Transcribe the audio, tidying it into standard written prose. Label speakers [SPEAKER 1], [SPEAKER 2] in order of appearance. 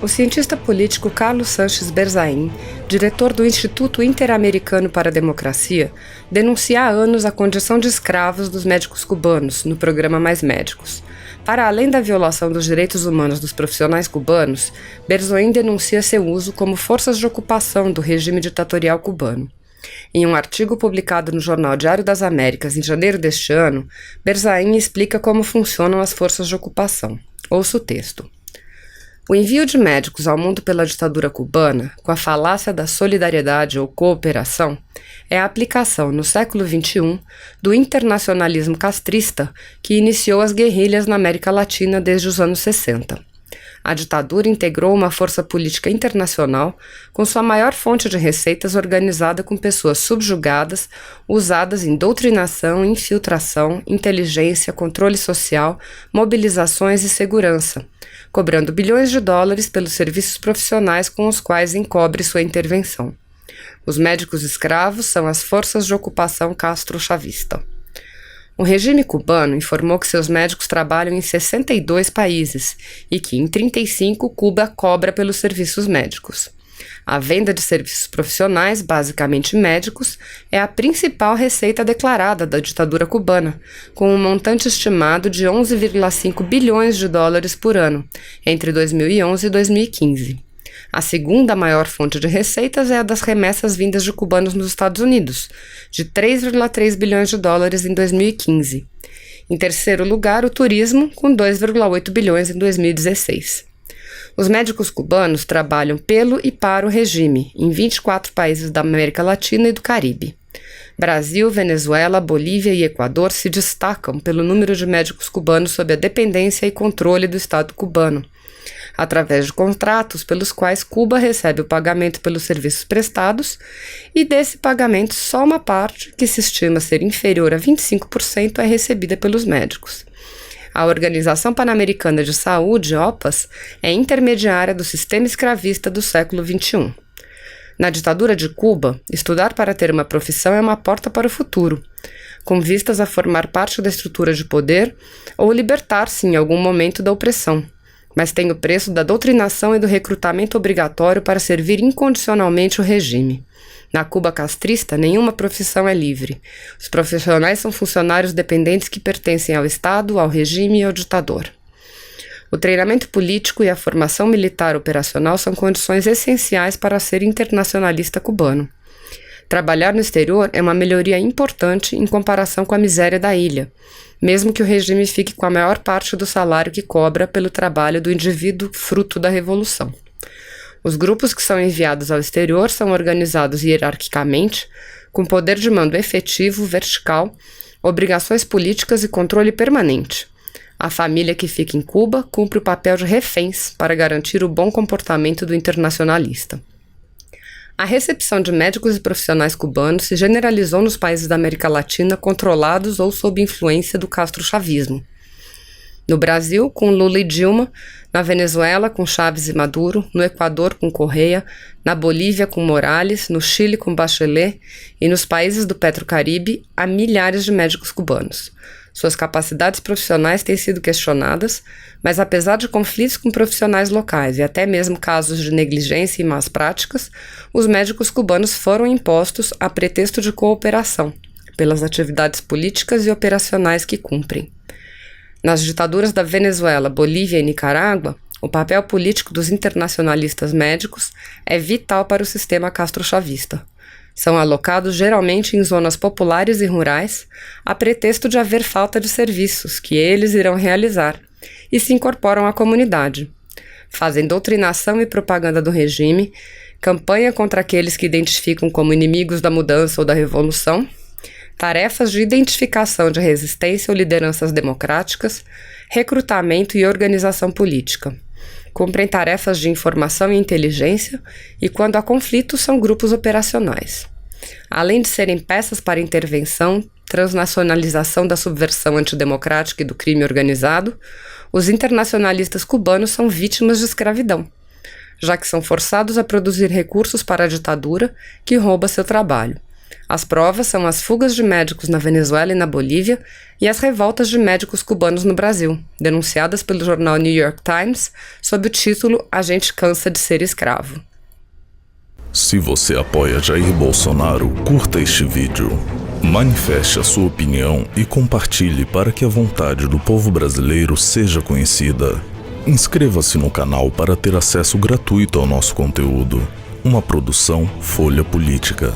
[SPEAKER 1] O cientista político Carlos Sanches Berzain, diretor do Instituto Interamericano para a Democracia, denuncia há anos a condição de escravos dos médicos cubanos no programa Mais Médicos. Para além da violação dos direitos humanos dos profissionais cubanos, Berzain denuncia seu uso como forças de ocupação do regime ditatorial cubano. Em um artigo publicado no jornal Diário das Américas em janeiro deste ano, Berzain explica como funcionam as forças de ocupação. Ouça o texto. O envio de médicos ao mundo pela ditadura cubana, com a falácia da solidariedade ou cooperação, é a aplicação, no século XXI, do internacionalismo castrista que iniciou as guerrilhas na América Latina desde os anos 60. A ditadura integrou uma força política internacional com sua maior fonte de receitas organizada com pessoas subjugadas, usadas em doutrinação, infiltração, inteligência, controle social, mobilizações e segurança, cobrando bilhões de dólares pelos serviços profissionais com os quais encobre sua intervenção. Os médicos escravos são as forças de ocupação castro-chavista. O regime cubano informou que seus médicos trabalham em 62 países e que, em 35, Cuba cobra pelos serviços médicos. A venda de serviços profissionais, basicamente médicos, é a principal receita declarada da ditadura cubana, com um montante estimado de 11,5 bilhões de dólares por ano, entre 2011 e 2015. A segunda maior fonte de receitas é a das remessas vindas de cubanos nos Estados Unidos, de 3,3 bilhões de dólares em 2015. Em terceiro lugar, o turismo, com 2,8 bilhões em 2016. Os médicos cubanos trabalham pelo e para o regime, em 24 países da América Latina e do Caribe. Brasil, Venezuela, Bolívia e Equador se destacam pelo número de médicos cubanos sob a dependência e controle do Estado cubano, através de contratos pelos quais Cuba recebe o pagamento pelos serviços prestados, e desse pagamento só uma parte, que se estima ser inferior a 25%, é recebida pelos médicos. A Organização Pan-Americana de Saúde, OPAS, é intermediária do sistema escravista do século XXI. Na ditadura de Cuba, estudar para ter uma profissão é uma porta para o futuro, com vistas a formar parte da estrutura de poder ou libertar-se em algum momento da opressão, mas tem o preço da doutrinação e do recrutamento obrigatório para servir incondicionalmente o regime. Na Cuba castrista, nenhuma profissão é livre. Os profissionais são funcionários dependentes que pertencem ao Estado, ao regime e ao ditador. O treinamento político e a formação militar operacional são condições essenciais para ser internacionalista cubano. Trabalhar no exterior é uma melhoria importante em comparação com a miséria da ilha, mesmo que o regime fique com a maior parte do salário que cobra pelo trabalho do indivíduo fruto da revolução. Os grupos que são enviados ao exterior são organizados hierarquicamente, com poder de mando efetivo, vertical, obrigações políticas e controle permanente. A família que fica em Cuba cumpre o papel de reféns para garantir o bom comportamento do internacionalista. A recepção de médicos e profissionais cubanos se generalizou nos países da América Latina controlados ou sob influência do castrochavismo. No Brasil, com Lula e Dilma, na Venezuela, com Chávez e Maduro, no Equador, com Correa, na Bolívia, com Morales, no Chile, com Bachelet e nos países do Petrocaribe, há milhares de médicos cubanos. Suas capacidades profissionais têm sido questionadas, mas apesar de conflitos com profissionais locais e até mesmo casos de negligência e más práticas, os médicos cubanos foram impostos a pretexto de cooperação, pelas atividades políticas e operacionais que cumprem. Nas ditaduras da Venezuela, Bolívia e Nicarágua, o papel político dos internacionalistas médicos é vital para o sistema castrochavista. São alocados geralmente em zonas populares e rurais, a pretexto de haver falta de serviços que eles irão realizar, e se incorporam à comunidade. Fazem doutrinação e propaganda do regime, campanha contra aqueles que identificam como inimigos da mudança ou da revolução, tarefas de identificação de resistência ou lideranças democráticas, recrutamento e organização política. Cumprem tarefas de informação e inteligência e, quando há conflitos, são grupos operacionais. Além de serem peças para intervenção, transnacionalização da subversão antidemocrática e do crime organizado, os internacionalistas cubanos são vítimas de escravidão, já que são forçados a produzir recursos para a ditadura que rouba seu trabalho. As provas são as fugas de médicos na Venezuela e na Bolívia e as revoltas de médicos cubanos no Brasil, denunciadas pelo jornal New York Times sob o título A Gente Cansa de Ser Escravo.
[SPEAKER 2] Se você apoia Jair Bolsonaro, curta este vídeo. Manifeste a sua opinião e compartilhe para que a vontade do povo brasileiro seja conhecida. Inscreva-se no canal para ter acesso gratuito ao nosso conteúdo. Uma produção Folha Política.